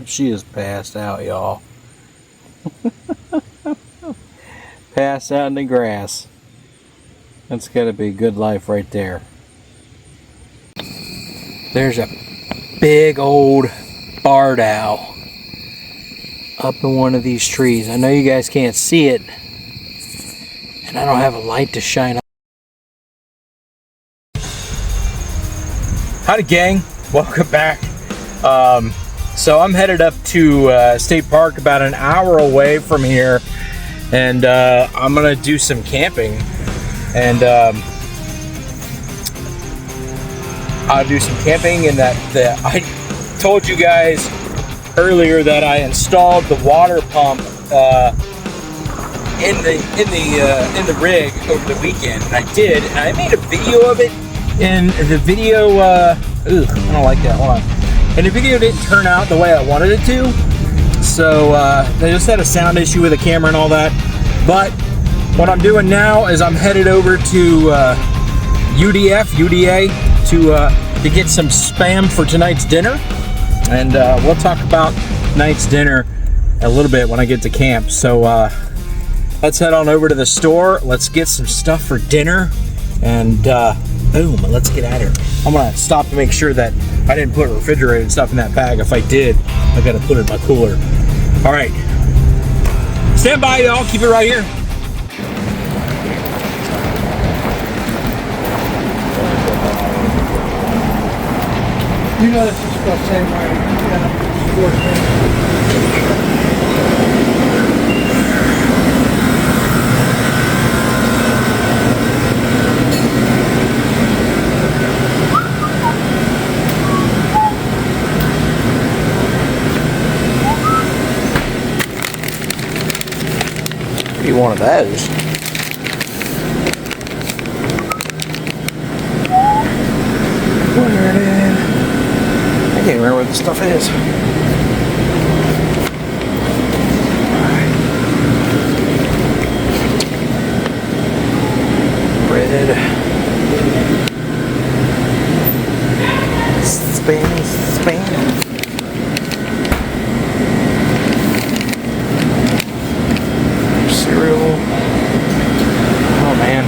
She is passed out, y'all. Passed out in the grass. That's gotta be a good life right there. There's a big old barred owl up in one of these trees. I know you guys can't see it, and I don't have a light to shine on. Howdy gang, welcome back. So I'm headed up to State Park, about an hour away from here, and I'm gonna do some camping. And I'll do some camping, and that I told you guys earlier that I installed the water pump in the rig over the weekend, and I did, and I made a video of it. And the video, I don't like that. Hold on. And the video didn't turn out the way I wanted it to, so they just had a sound issue with the camera and all that. But what I'm doing now is I'm headed over to UDA to get some Spam for tonight's dinner, and we'll talk about tonight's dinner a little bit when I get to camp. So let's head on over to the store. Let's get some stuff for dinner, and boom, let's get at it. I'm gonna stop to make sure that I didn't put refrigerated stuff in that bag. If I did, I gotta put it in my cooler. All right, stand by, y'all. Keep it right here. You know this is the same way. Be one of those. Where it is? I can't remember what the stuff is. Bread. Spam. Cereal. Oh man.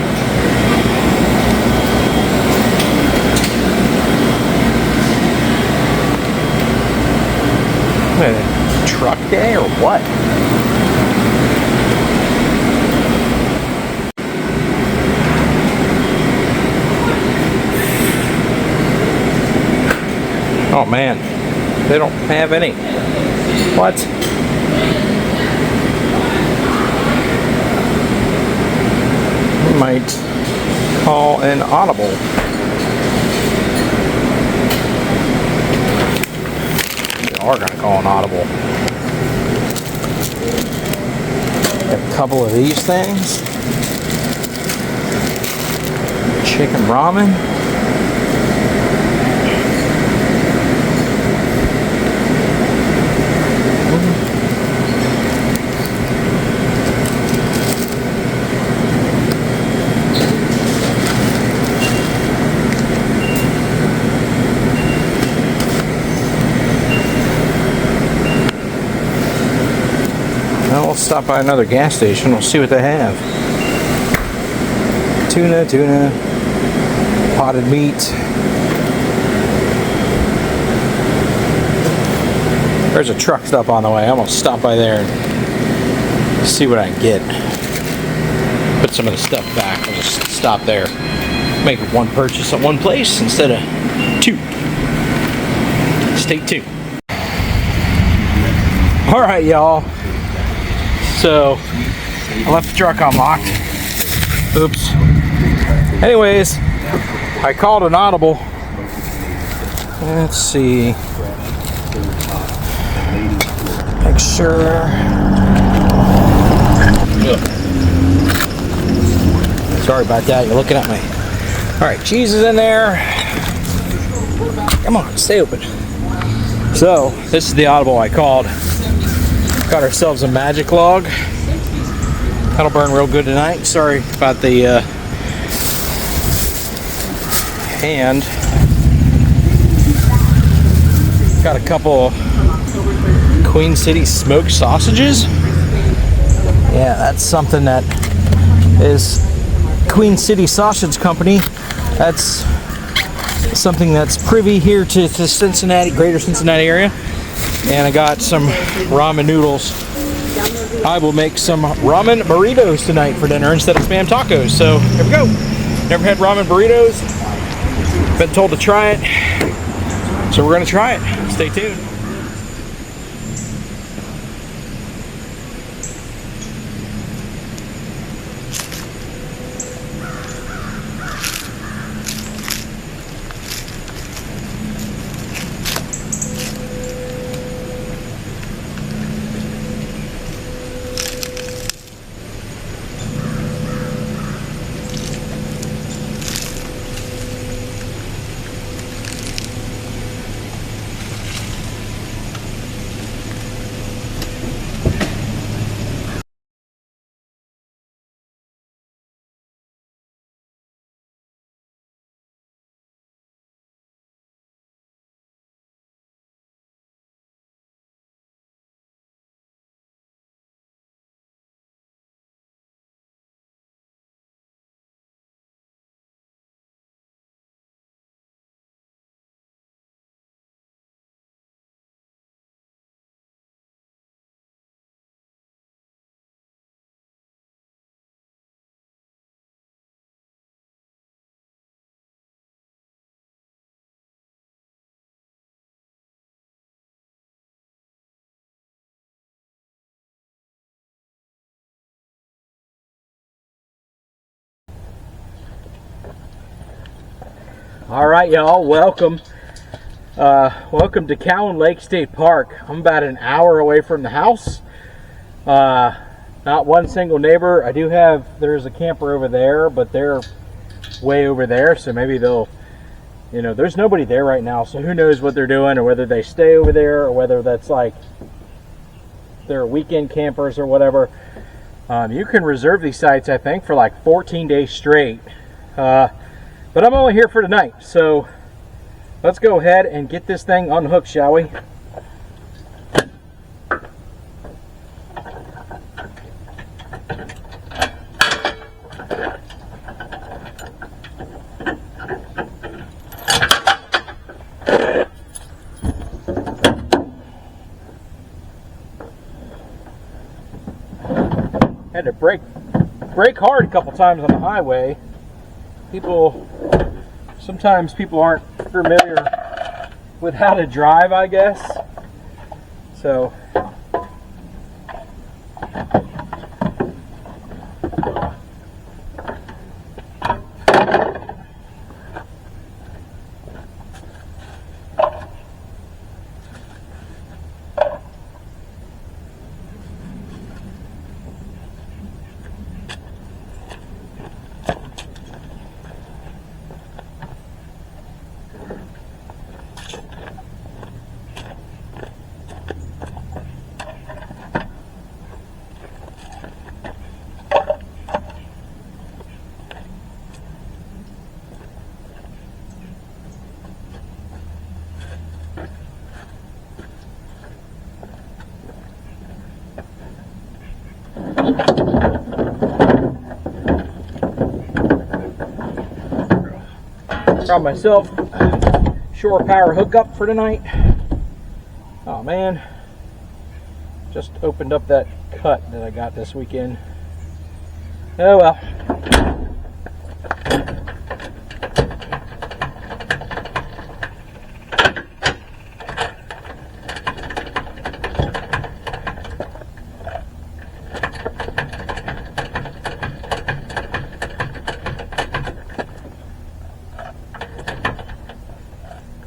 What, a truck day or what? Oh man, they don't have any. What? We might call an audible. Are gonna call an audible. Got a couple of these things. Chicken ramen. We'll stop by another gas station. We'll see what they have. Tuna, potted meat. There's a truck stop on the way. I'm gonna stop by there and see what I can get. Put some of the stuff back. I'll just stop there. Make one purchase at one place instead of two. Stay tuned. All right, y'all. So I left the truck unlocked. Oops. Anyways, I called an audible. Let's see. Make sure. Ugh. Sorry about that. You're looking at me. All right, cheese is in there. Come on, stay open. So this is the audible I called. Got ourselves a magic log. That'll burn real good tonight. Sorry about the hand. Got a couple Queen City smoked sausages. Yeah, that's something that is Queen City Sausage Company. That's something that's privy here to the Cincinnati, greater Cincinnati area. And I got some ramen noodles. I will make some ramen burritos tonight for dinner instead of Spam tacos. So here we go. Never had ramen burritos. Been told to try it. So we're gonna try it. Stay tuned. All right, y'all, welcome. Welcome to Cowan Lake State Park. I'm about an hour away from the house. Not one single neighbor. There's a camper over there, but they're way over there, so maybe they'll, there's nobody there right now, so who knows what they're doing, or whether they stay over there, or whether that's like they're weekend campers or whatever. You can reserve these sites, I think, for like 14 days straight. But I'm only here for tonight, so let's go ahead and get this thing unhooked, shall we? Had to brake hard a couple times on the highway. Sometimes people aren't familiar with how to drive, I guess. So got myself shore power hookup for tonight. Oh man, just opened up that cut that I got this weekend. Oh well.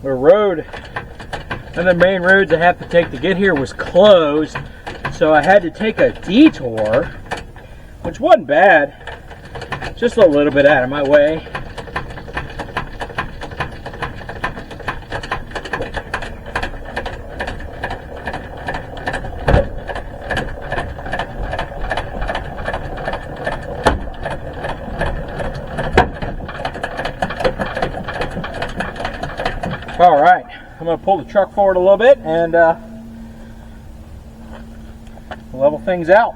The road, and the main roads I have to take to get here was closed, so I had to take a detour, which wasn't bad, just a little bit out of my way. All right, I'm going to pull the truck forward a little bit and level things out.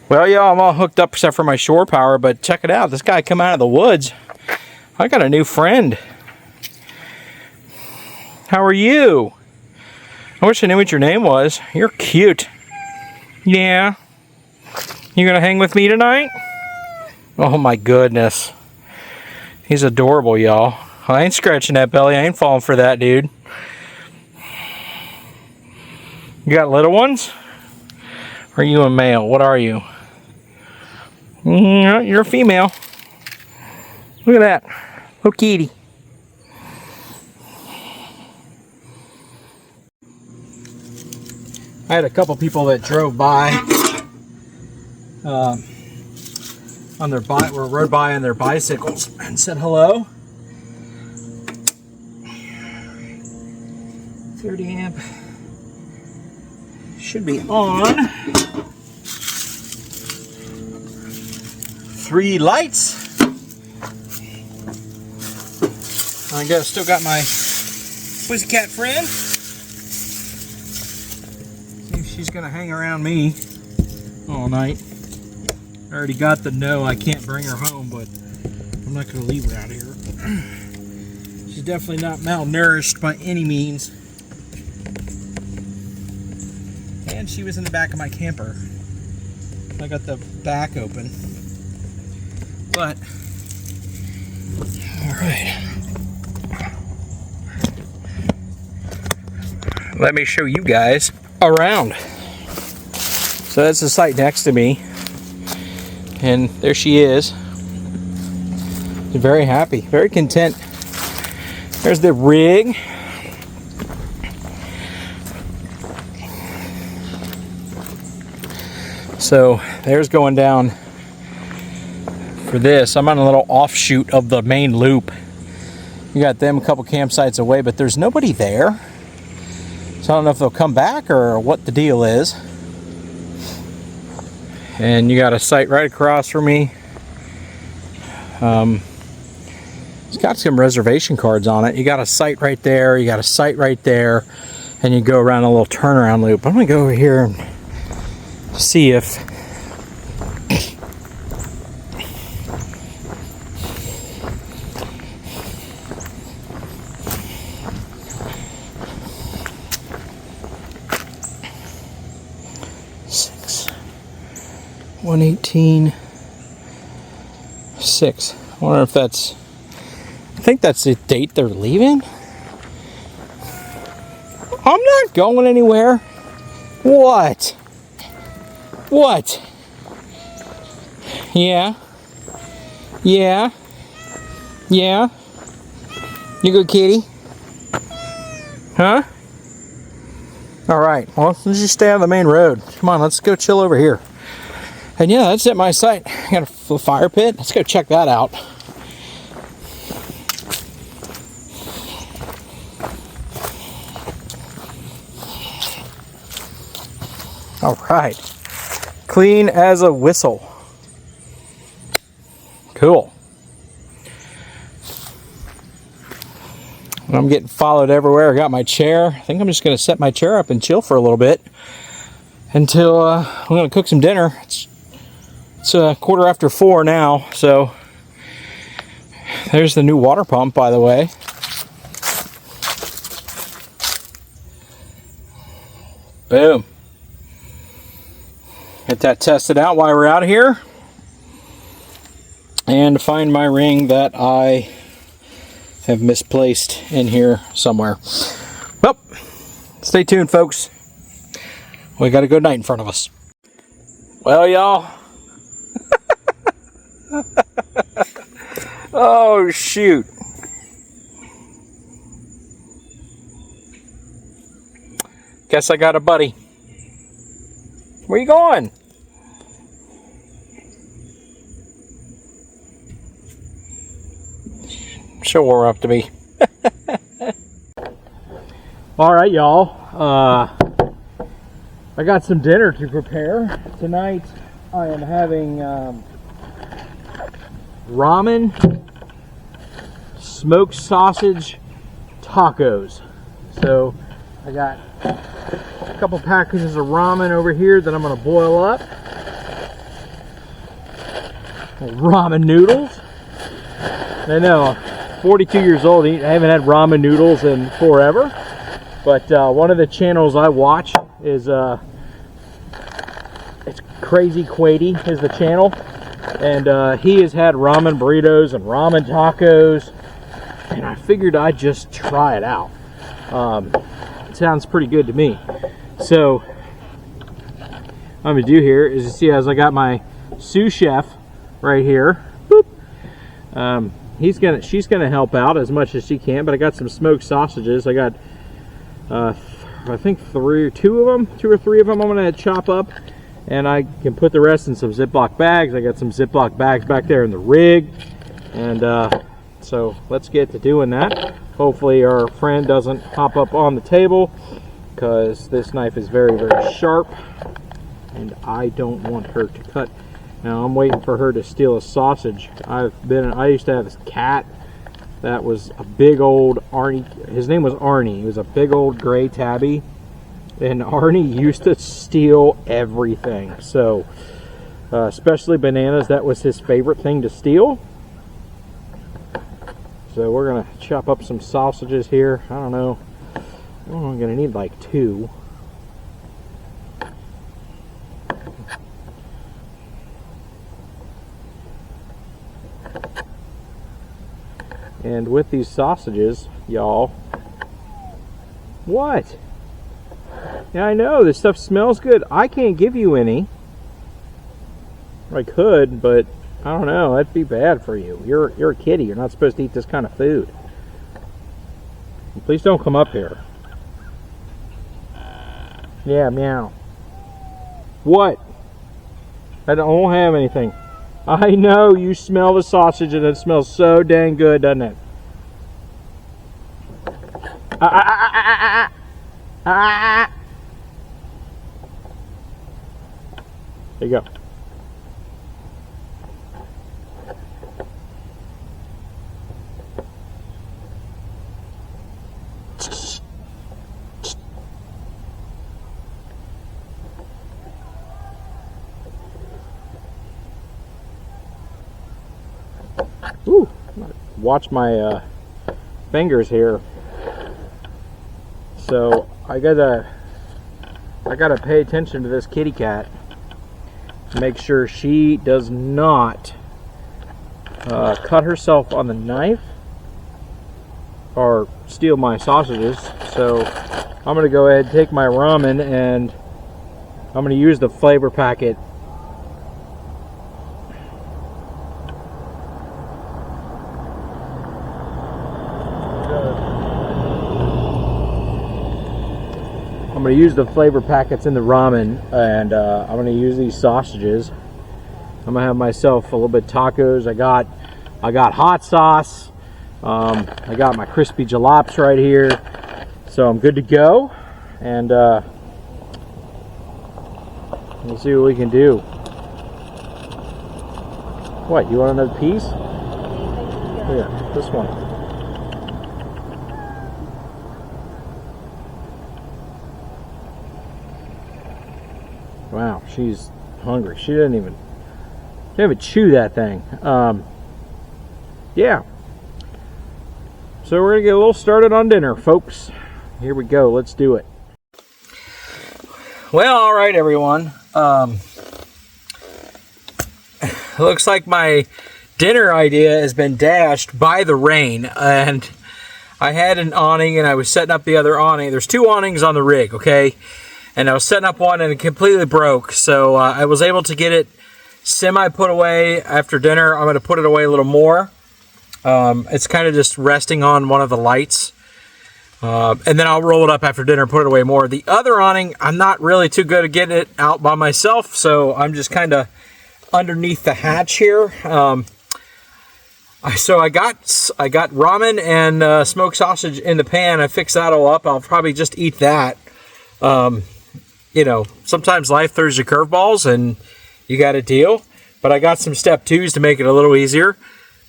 Well, y'all, I'm all hooked up except for my shore power, but check it out. This guy come out of the woods. I got a new friend. How are you? I wish I knew what your name was. You're cute. Yeah. You gonna hang with me tonight? Oh my goodness. He's adorable, y'all. I ain't scratching that belly. I ain't falling for that, dude. You got little ones? Or are you a male? What are you? You're a female. Look at that. Little kitty. I had a couple people that drove by on their or rode by on their bicycles and said hello. 30 amp should be on. 3 lights. I guess still got my pussycat friend. See if she's gonna hang around me all night. I already got the no, I can't bring her home, but I'm not gonna leave her out here. She's definitely not malnourished by any means. And she was in the back of my camper. I got the back open. But, all right. Let me show you guys around. So that's the site next to me. And there she is. Very happy, very content. There's the rig. So there's going down for this. I'm on a little offshoot of the main loop. You got them a couple campsites away, but there's nobody there. So I don't know if they'll come back or what the deal is. And you got a site right across from me. It's got some reservation cards on it. You got a site right there, you got a site right there, and you go around a little turnaround loop. I'm gonna go over here and see if six 118.6. I wonder if that's, I think that's the date they're leaving. I'm not going anywhere. What? What? Yeah. Yeah. Yeah. You good, kitty? Huh? All right. Well, let's just stay on the main road. Come on, let's go chill over here. And yeah, that's at my site. I got a fire pit. Let's go check that out. All right. Clean as a whistle. Cool. I'm getting followed everywhere. I got my chair. I think I'm just going to set my chair up and chill for a little bit until I'm going to cook some dinner. It's 4:15 now, so there's the new water pump, by the way. Boom. Get that tested out while we're out here. And find my ring that I have misplaced in here somewhere. Well, stay tuned, folks. We got a good night in front of us. Well, y'all. Oh, shoot. Guess I got a buddy. Where you going? She'll warm up to me. All right, y'all. I got some dinner to prepare. Tonight I am having ramen, smoked sausage, tacos. So I got a couple packages of ramen over here that I'm going to boil up. Ramen noodles. I know, 42 years old, I haven't had ramen noodles in forever. But one of the channels I watch is it's Crazy Quady is the channel, and he has had ramen burritos and ramen tacos, and I figured I'd just try it out. It sounds pretty good to me. So what I'm gonna do here is, you see, as I got my sous chef right here. Boop. She's gonna help out as much as she can, but I got some smoked sausages. I got I think two or three of them I'm gonna chop up, and I can put the rest in some Ziploc bags. I got some Ziploc bags back there in the rig, and so let's get to doing that. Hopefully our friend doesn't hop up on the table, because this knife is very, very sharp, and I don't want her to cut. Now I'm waiting for her to steal a sausage. I used to have this cat that was a big old Arnie. His name was Arnie. He was a big old gray tabby, and Arnie used to steal everything. So especially bananas, that was his favorite thing to steal. So we're gonna chop up some sausages here. I don't know, I'm gonna need like 2. And with these sausages, y'all, what? Yeah, I know this stuff smells good. I can't give you any. I could, but I don't know. That'd be bad for you. You're a kitty. You're not supposed to eat this kind of food. Please don't come up here. Yeah, meow. What? I don't have anything. I know you smell the sausage, and it smells so dang good, doesn't it? There you go. Ooh, watch my fingers here. So I gotta pay attention to this kitty cat. Make sure she does not cut herself on the knife or steal my sausages. So I'm gonna go ahead and take my ramen, and I'm gonna use the flavor packet. I'm going to use the flavor packets in the ramen, and I'm going to use these sausages. I'm going to have myself a little bit of tacos. I got hot sauce. I got my crispy jalapenos right here. So I'm good to go. And we'll see what we can do. What, you want another piece? Yeah, this one. Wow, she's hungry. She didn't even chew that thing. Yeah. So we're gonna get a little started on dinner, folks. Here we go. Let's do it. Well, all right, everyone. Looks like my dinner idea has been dashed by the rain, and I had an awning, and I was setting up the other awning. There's 2 awnings on the rig, okay? And I was setting up one, and it completely broke. So I was able to get it semi put away after dinner. I'm going to put it away a little more. It's kind of just resting on one of the lights. And then I'll roll it up after dinner and put it away more. The other awning, I'm not really too good at getting it out by myself, so I'm just kind of underneath the hatch here. So I got ramen and smoked sausage in the pan. I fixed that all up. I'll probably just eat that. You know, sometimes life throws you curveballs and you got to deal. But I got some step 2s to make it a little easier.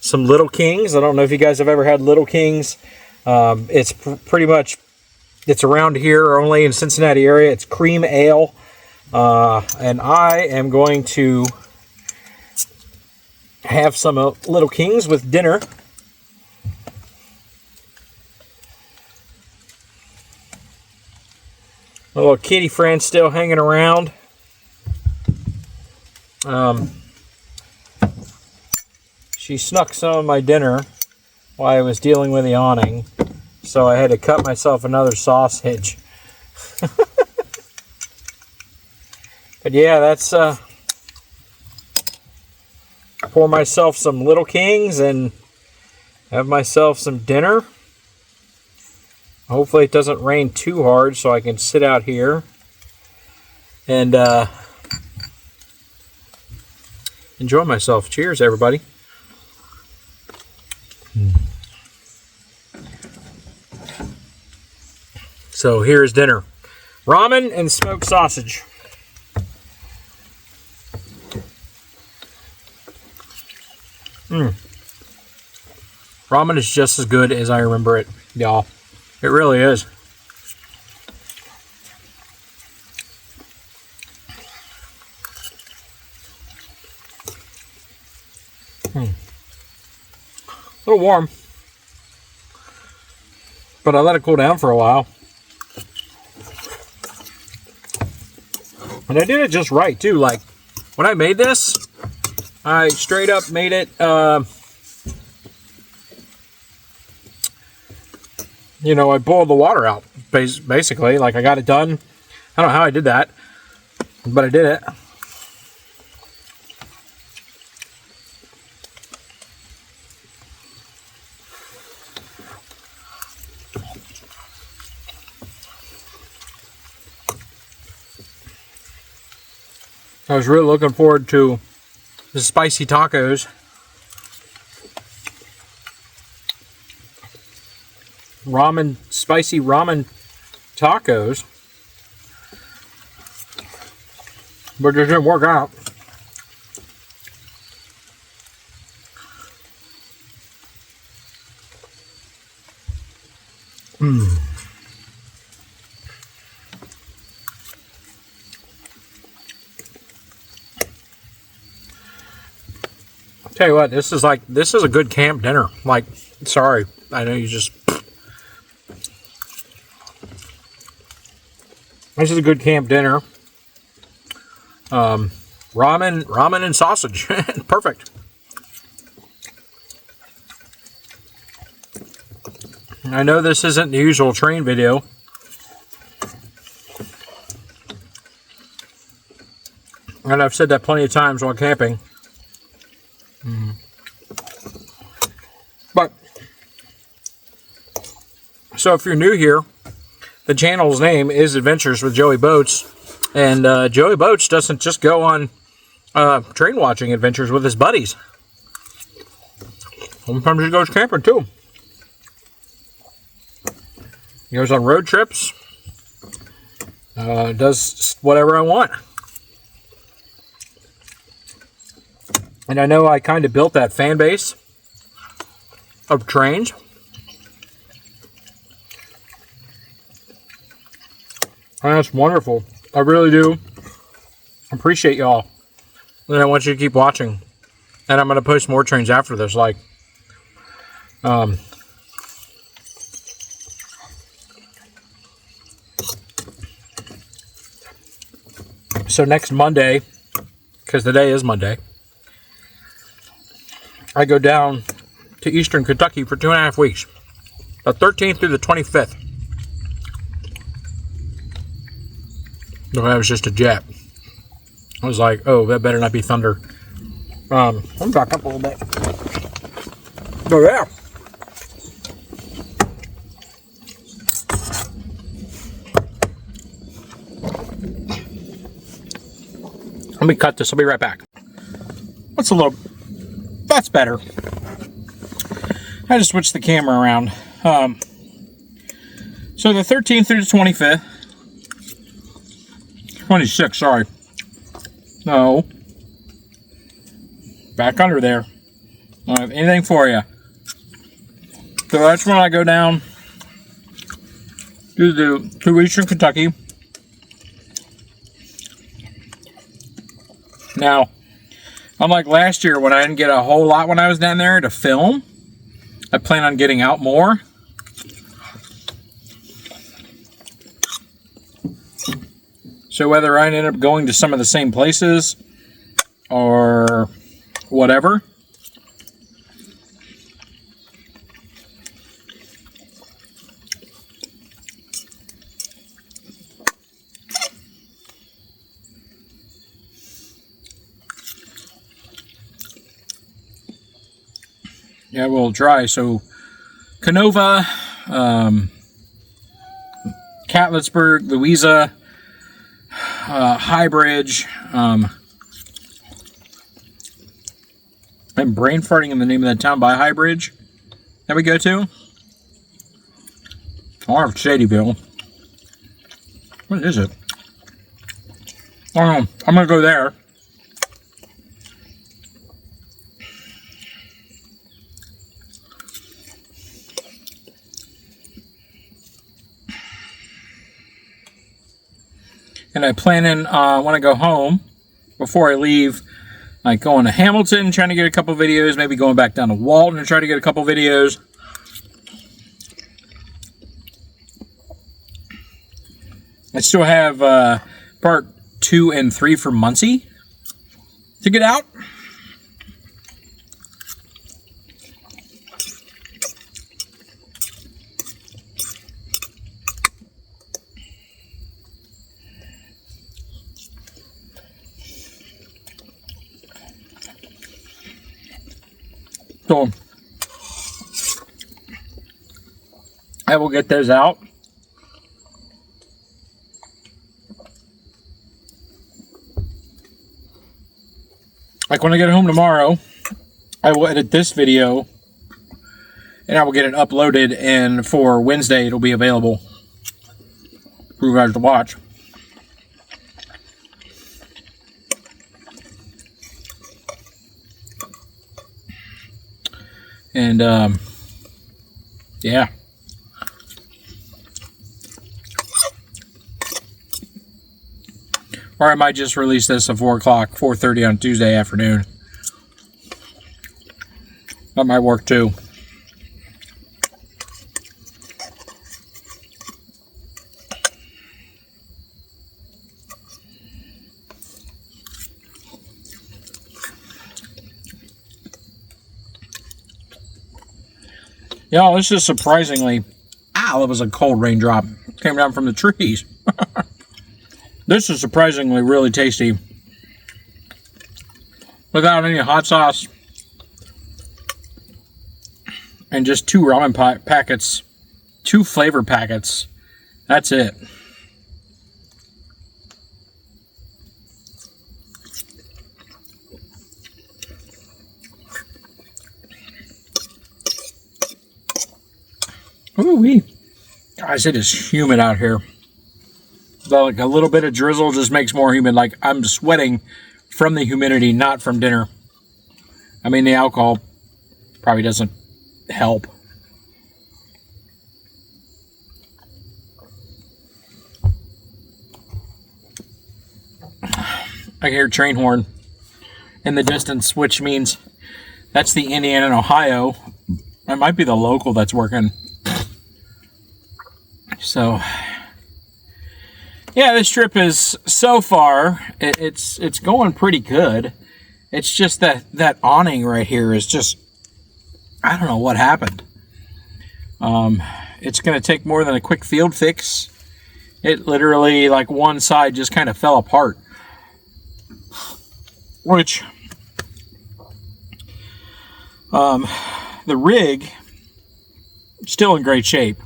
Some Little Kings. I don't know if you guys have ever had Little Kings. It's pretty much, it's around here, only in Cincinnati area. It's cream ale. And I am going to have some Little Kings with dinner. A little kitty friend still hanging around. She snuck some of my dinner while I was dealing with the awning, so I had to cut myself another sausage. But yeah, that's pour myself some Little Kings and have myself some dinner. Hopefully it doesn't rain too hard so I can sit out here and enjoy myself. Cheers, everybody. So here's dinner. Ramen and smoked sausage. Ramen is just as good as I remember it, y'all. It really is. A little warm, but I let it cool down for a while. And I did it just right too. Like when I made this, I straight up made it, you know, I boiled the water out, basically. Like I got it done. I don't know how I did that, but I did it. I was really looking forward to the spicy tacos. Spicy ramen tacos. But it didn't work out. Tell you what, this is a good camp dinner. Like, sorry, I know you just. This is a good camp dinner. Ramen and sausage, perfect. I know this isn't the usual train video. And I've said that plenty of times while camping. But, so if you're new here, the channel's name is Adventures with Joey Boats. And Joey Boats doesn't just go on train watching adventures with his buddies. Sometimes he goes camping too. He goes on road trips. Does whatever I want. And I know I kind of built that fan base of trains. And that's wonderful. I really do appreciate y'all. And I want you to keep watching. And I'm going to post more trains after this. Like, so next Monday, because the day is Monday, I go down to Eastern Kentucky for 2.5 weeks. The 13th through the 25th. No, that was just a jet. I was like, oh, that better not be thunder. I'm back up a little bit. Oh, yeah. Let me cut this. I'll be right back. What's a little... That's better. I just switched the camera around. So the 13th through the 25th. 26th, sorry. No. Back under there. I don't have anything for you. So that's when I go down to Eastern Kentucky. Now, unlike last year when I didn't get a whole lot when I was down there to film, I plan on getting out more. So whether I end up going to some of the same places or whatever, yeah, a little dry. So Canova, Catlettsburg, Louisa, High Bridge, I'm brain farting in the name of that town by High Bridge that we go to. Or Shadyville. What is it? I don't know. I'm gonna go there. And I plan in, when I go home, before I leave, like going to Hamilton, trying to get a couple videos, maybe going back down to Walton and try to get a couple videos. I still have part 2 and 3 for Muncie to get out. So I will get those out. Like when I get home tomorrow, I will edit this video and I will get it uploaded, and for Wednesday it'll be available for you guys to watch. And, yeah. Or I might just release this at 4 o'clock, 4:30 on Tuesday afternoon. That might work too. Yeah, this is surprisingly... Ow, that was a cold raindrop. Came down from the trees. This is surprisingly really tasty. Without any hot sauce. And just 2 ramen packets. 2 flavor packets. That's it. Ooh-wee. Guys, it is humid out here. Like a little bit of drizzle just makes more humid. Like I'm sweating from the humidity, not from dinner. I mean, the alcohol probably doesn't help. I hear train horn in the distance, which means that's the Indiana and Ohio. It might be the local that's working. So, yeah, this trip is, so far, it's going pretty good. It's just that awning right here is just, I don't know what happened. It's going to take more than a quick field fix. It literally, like, one side just kind of fell apart. Which, the rig, still in great shape,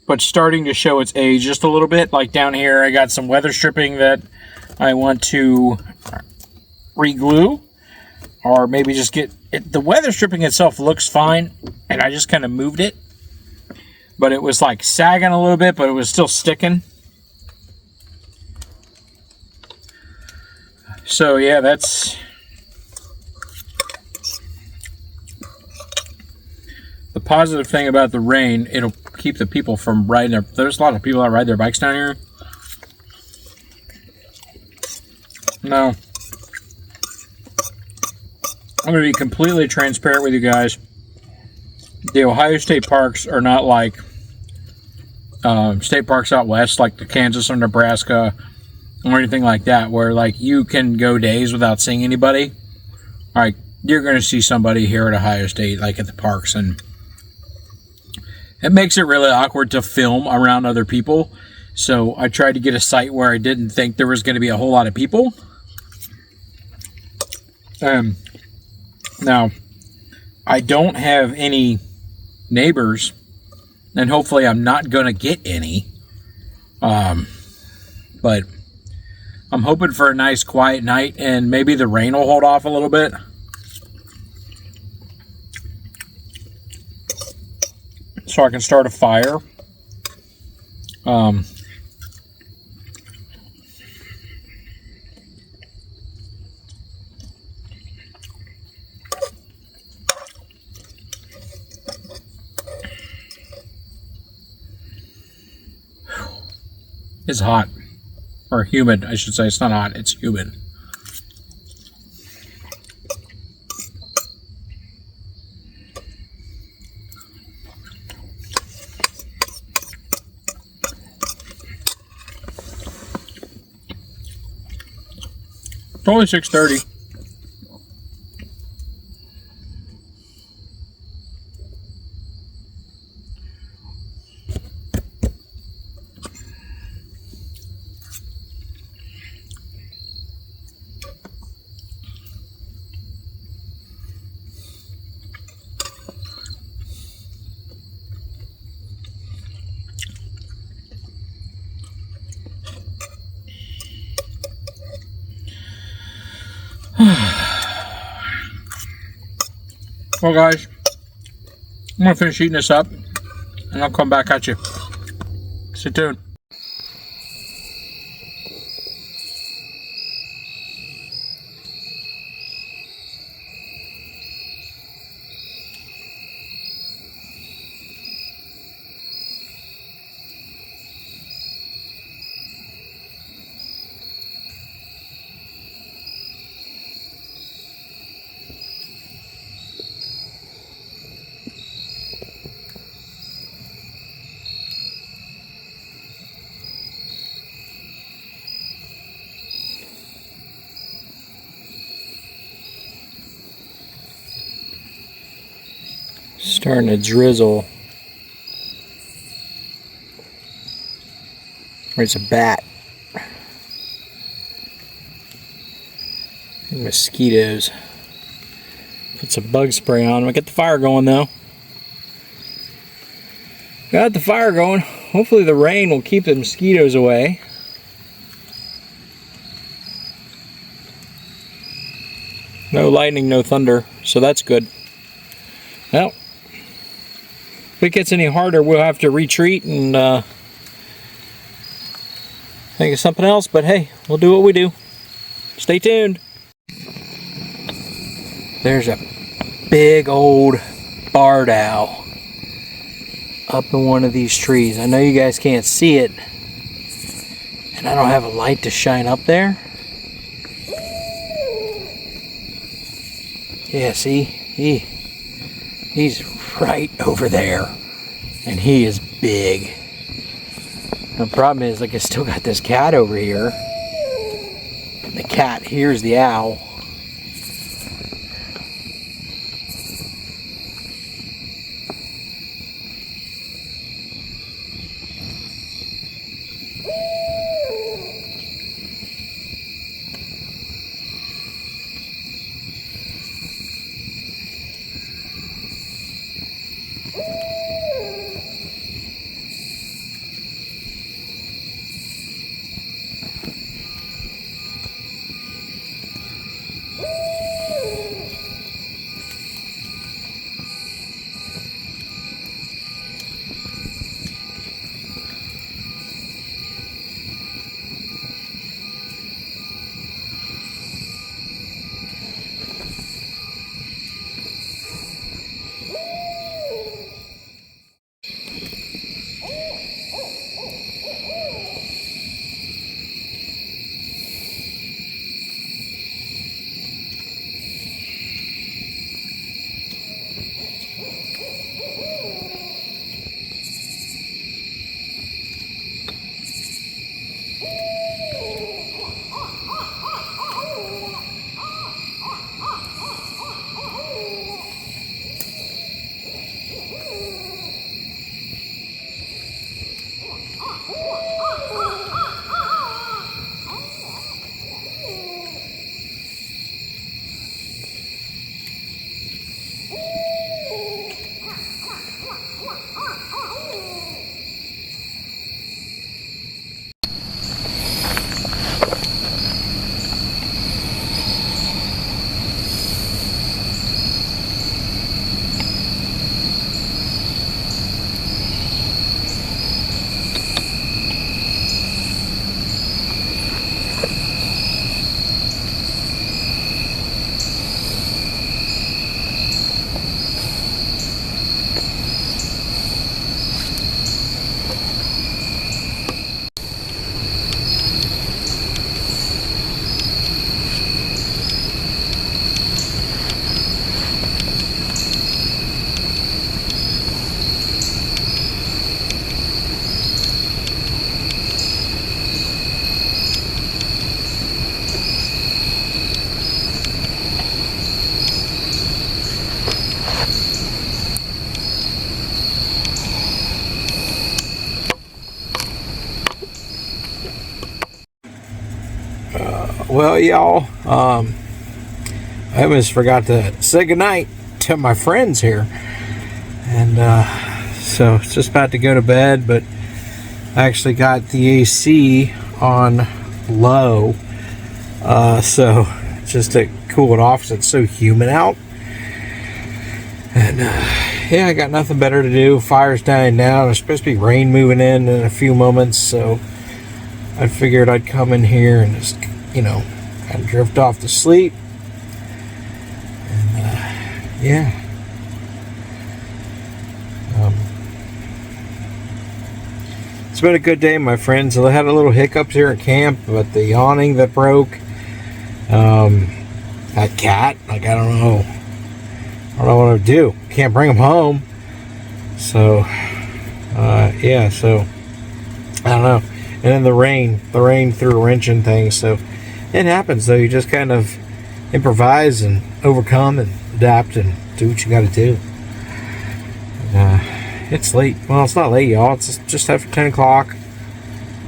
but starting to show its age just a little bit. Like down here, I got some weather stripping that I want to re-glue, or maybe just get the weather stripping itself looks fine, and I just kind of moved it. But it was like sagging a little bit, but it was still sticking. So yeah, that's the positive thing about the rain. It'll keep the people from riding their... There's a lot of people that ride their bikes down here. No. I'm going to be completely transparent with you guys. The Ohio State parks are not like state parks out west, like the Kansas or Nebraska or anything like that, where like you can go days without seeing anybody. Like, you're going to see somebody here at Ohio State, like at the parks, and it makes it really awkward to film around other people. So I tried to get a site where I didn't think there was going to be a whole lot of people. Now, I don't have any neighbors, and hopefully I'm not going to get any. But I'm hoping for a nice quiet night, and maybe the rain will hold off a little bit. So I can start a fire. It's hot. Or humid, I should say. It's not hot, it's humid. It's only 6:30. Well, guys, I'm going to finish eating this up, and I'll come back at you. Stay tuned. Starting to drizzle. There's a bat. And mosquitoes. Put some bug spray on them. Get the fire going though. Got the fire going. Hopefully the rain will keep the mosquitoes away. No lightning, no thunder, so that's good. Well, if it gets any harder, we'll have to retreat and think of something else, but hey, we'll do what we do. Stay tuned. There's a big old barred owl up in one of these trees. I know you guys can't see it, and I don't have a light to shine up there. Yeah, see? He's right over there, and he is big. The problem is, like, I still got this cat over here, and the cat hears the owl. Well, y'all, I almost forgot to say goodnight to my friends here. And so it's just about to go to bed, but I actually got the AC on low. So just to cool it off, because it's so humid out. And yeah, I got nothing better to do. Fire's dying down. There's supposed to be rain moving in a few moments, so I figured I'd come in here and just, kind of drift off to sleep. And yeah. It's been a good day, my friends. I had a little hiccups here at camp, but the awning that broke, that cat, I don't know what to do. Can't bring him home. So, yeah, so, I don't know. And then the rain threw a wrench in things. So, it happens, though. You just kind of improvise and overcome and adapt and do what you got to do. It's late. Well, it's not late, y'all. It's just after 10 o'clock.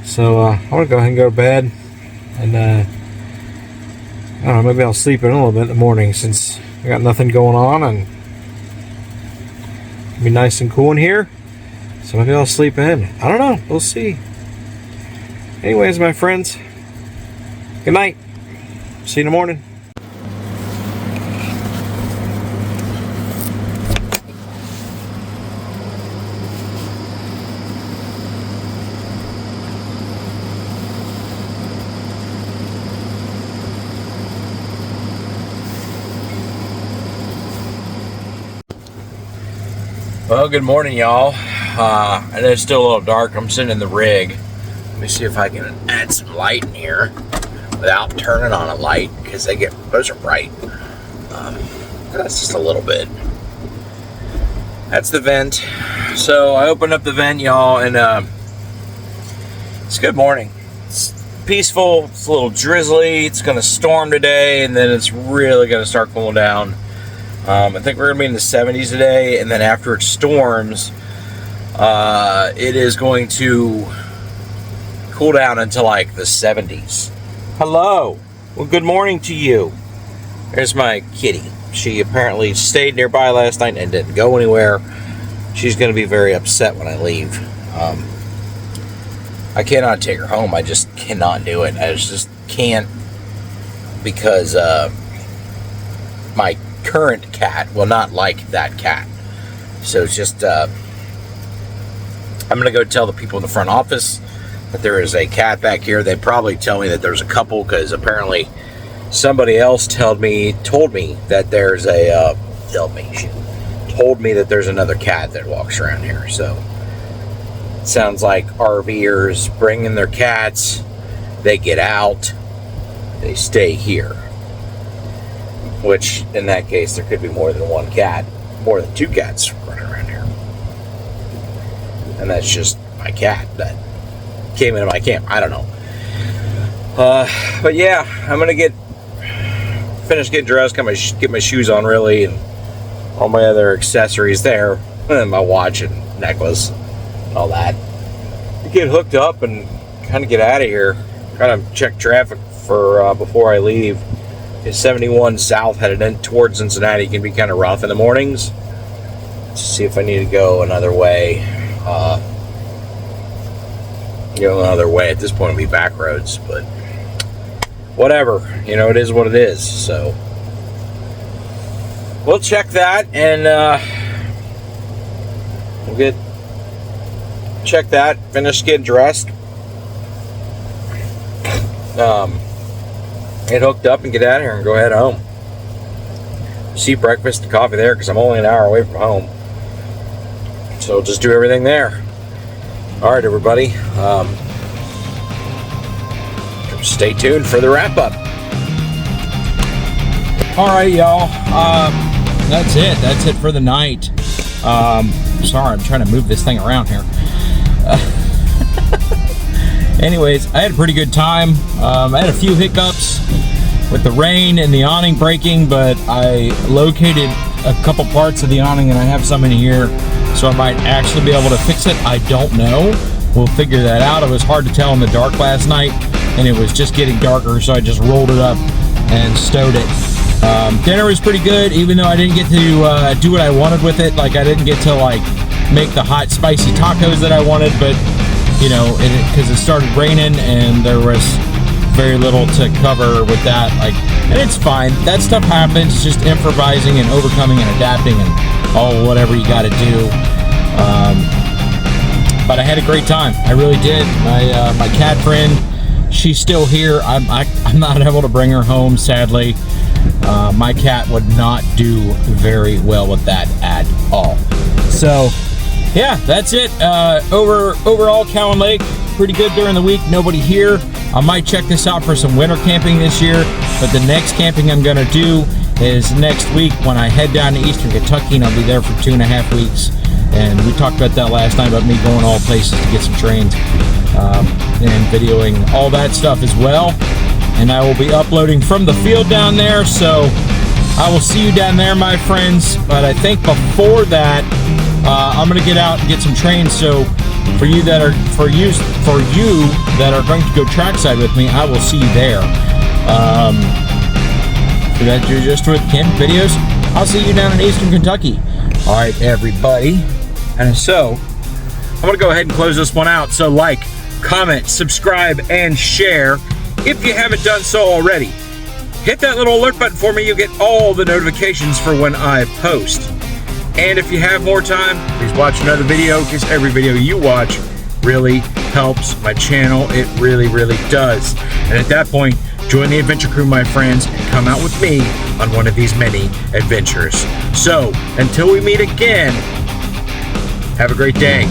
So, I want to go ahead and go to bed. And, I don't know, maybe I'll sleep in a little bit in the morning since I got nothing going on and it'll be nice and cool in here. So maybe I'll sleep in. I don't know. We'll see. Anyways, my friends, good night. See you in the morning. Well, good morning, y'all. I know it's still a little dark. I'm sitting in the rig. Let me see if I can add some light in here without turning on a light, because those are bright. That's just a little bit. That's the vent. So I opened up the vent, y'all, and it's good morning. It's peaceful. It's a little drizzly. It's going to storm today, and then it's really going to start cooling down. I think we're going to be in the 70s today, and then after it storms, it is going to cool down into like the 70s. Hello. Well, good morning to you. There's my kitty. She apparently stayed nearby last night and didn't go anywhere. She's going to be very upset when I leave. I cannot take her home. I just cannot do it. I just can't, because my current cat will not like that cat. So it's just I'm gonna go tell the people in the front office that there is a cat back here. They probably tell me that there's a couple, because apparently somebody else told me that there's told me that there's another cat that walks around here. So it sounds like RVers bring in their cats, they get out, they stay here. Which, in that case, there could be more than one cat, more than two cats running around here. And that's just my cat that came into my camp. I don't know. But yeah, I'm going to finish getting dressed, get my shoes on, really, and all my other accessories there, and my watch and necklace, all that. Get hooked up and kind of get out of here. Kind of check traffic for before I leave. 71 south headed in towards Cincinnati can be kind of rough in the mornings. Let's see if I need to go another way. At this point, it'll be back roads, but whatever. It is what it is. So we'll check that, and we'll check that. Finish getting dressed. Get hooked up and get out of here and go head home. See breakfast and coffee there, because I'm only an hour away from home. So just do everything there. All right, everybody. Stay tuned for the wrap up. All right, y'all. That's it. That's it for the night. Sorry, I'm trying to move this thing around here. Anyways, I had a pretty good time. I had a few hiccups with the rain and the awning breaking, but I located a couple parts of the awning, and I have some in here, so I might actually be able to fix it. I don't know. We'll figure that out. It was hard to tell in the dark last night, and it was just getting darker, so I just rolled it up and stowed it. Dinner was pretty good, even though I didn't get to do what I wanted with it. Like, I didn't get to like make the hot spicy tacos that I wanted, but you know, because it started raining and there was very little to cover with that. Like, and it's fine. That stuff happens. It's just improvising and overcoming and adapting and all whatever you got to do. But I had a great time. I really did. My cat friend, she's still here. I'm not able to bring her home, sadly. My cat would not do very well with that at all. So yeah, that's it. Overall, Cowan Lake, pretty good during the week. Nobody here. I might check this out for some winter camping this year, but the next camping I'm gonna do is next week when I head down to Eastern Kentucky, and I'll be there for 2.5 weeks. And we talked about that last night, about me going all places to get some trains, and videoing all that stuff as well. And I will be uploading from the field down there, so I will see you down there, my friends. But I think before that, I'm gonna get out and get some trains. So for you that are going to go trackside with me, I will see you there. For that you're just with camping videos, I'll see you down in Eastern Kentucky. All right, everybody. And so I'm gonna go ahead and close this one out. So like, comment, subscribe, and share if you haven't done so already. Hit that little alert button for me. You'll get all the notifications for when I post. And if you have more time, please watch another video, because every video you watch really helps my channel. It really, really does. And at that point, join the adventure crew, my friends, and come out with me on one of these many adventures. So until we meet again, have a great day.